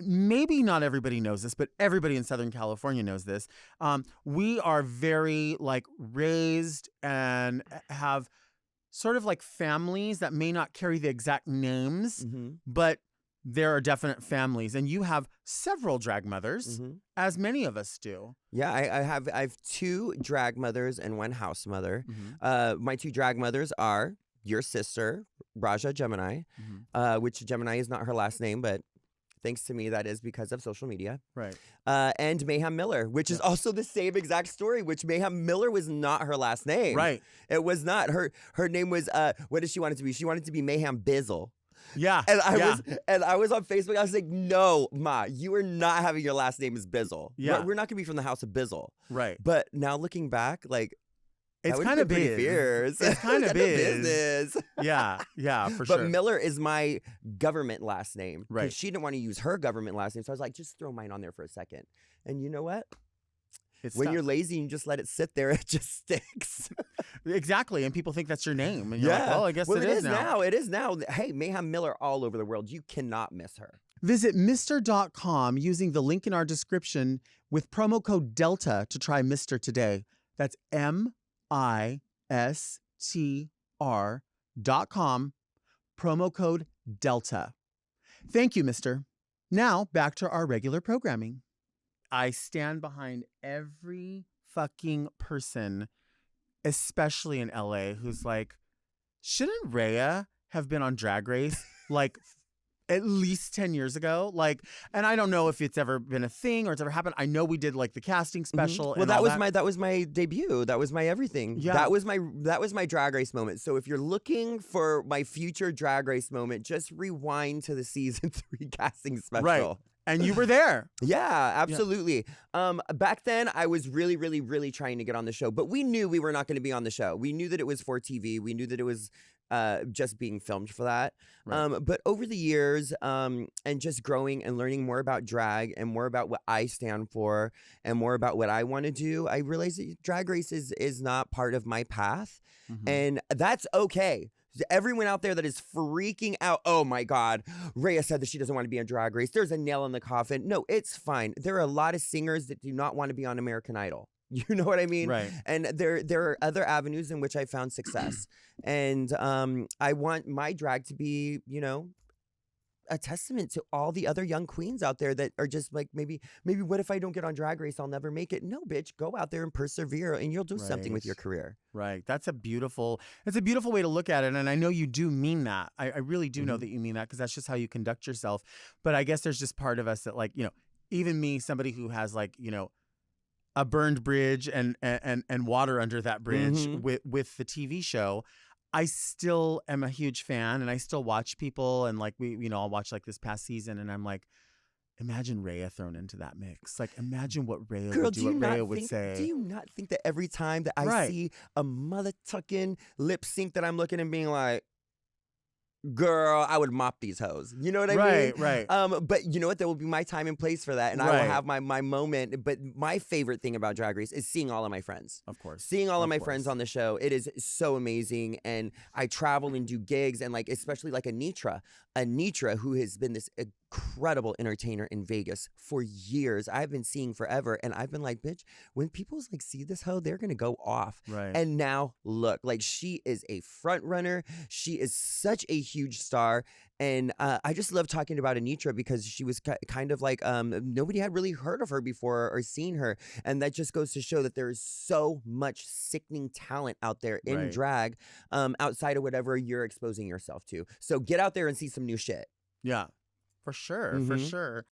maybe not everybody knows this, but everybody in Southern California knows this. We are very like raised and have sort of like families that may not carry the exact names, but there are definite families. And you have several drag mothers, as many of us do. Yeah, I have 2 drag mothers and 1 house mother. My 2 drag mothers are your sister, Raja Gemini, which Gemini is not her last name, but thanks to me, that is because of social media. Right. And Mayhem Miller, which is also the same exact story, which Mayhem Miller was not her last name. Right. It was not. Her name was, what did she want it to be? She wanted it to be Mayhem Bizzle. Yeah. And I was on Facebook. I was like, no, Ma, you are not having your last name as Bizzle. Yeah. We're not going to be from the house of Bizzle. Right. But now looking back, like, it's kind of pretty fierce. It's kind of business. Yeah, for sure. But Miller is my government last name. Right. She didn't want to use her government last name. So I was like, just throw mine on there for a second. And you know what? When you're lazy and you just let it sit there, it just sticks. Exactly. And people think that's your name. And you're like, well, I guess it is now. It is now. Hey, Mayhem Miller all over the world. You cannot miss her. Visit Mr.com using the link in our description with promo code DELTA to try Mr. today. That's MISTR.com, promo code DELTA. Thank you, Mr. Now, back to our regular programming. I stand behind every fucking person, especially in LA, who's like, shouldn't Rhea have been on Drag Race like at least 10 years ago? Like, and I don't know if it's ever been a thing or it's ever happened. I know we did like the casting special. Well, that was my debut. That was my everything. Yeah. That was my Drag Race moment. So if you're looking for my future Drag Race moment, just rewind to the season 3 casting special. Right. And you were there. Yeah, absolutely. Yeah. Back then, I was really, really, really trying to get on the show. But we knew we were not going to be on the show. We knew that it was for TV. We knew that it was just being filmed for that. Right. But over the years, and just growing and learning more about drag and more about what I stand for and more about what I want to do, I realized that Drag Race is not part of my path. And that's okay. Everyone out there that is freaking out, oh my God, Rhea said that she doesn't want to be on Drag Race. There's a nail in the coffin. No, it's fine. There are a lot of singers that do not want to be on American Idol. You know what I mean? Right. And there are other avenues in which I found success. And I want my drag to be, you know, a testament to all the other young queens out there that are just like, maybe what if I don't get on Drag Race, I'll never make it. No, bitch, go out there and persevere and you'll do something with your career. Right. That's a beautiful way to look at it. And I know you do mean that. I really do know that you mean that, because that's just how you conduct yourself. But I guess there's just part of us that, like, you know, even me, somebody who has like, you know, a burned bridge and water under that bridge with the TV show, I still am a huge fan, and I still watch people, and like I'll watch like this past season, and I'm like, imagine Rhea thrown into that mix. Like, imagine what Rhea would do, what Rhea would say. Do you not think that every time that I see a mother tucking lip sync that I'm looking and being like, girl, I would mop these hoes. You know what I mean? Right. But you know what? There will be my time and place for that, and I will have my moment. But my favorite thing about Drag Race is seeing all of my friends. Of course. Seeing all of my friends on the show. It is so amazing. And I travel and do gigs, and like, especially like Litre, who has been this incredible entertainer in Vegas for years. I've been seeing forever, and I've been like, bitch, when people like see this hoe, they're gonna go off. Right. And now look, like, she is a front runner. She is such a huge star. And I just love talking about Litre because she was kind of like, nobody had really heard of her before or seen her. And that just goes to show that there is so much sickening talent out there in drag, outside of whatever you're exposing yourself to. So get out there and see some new shit. Yeah, for sure. For sure.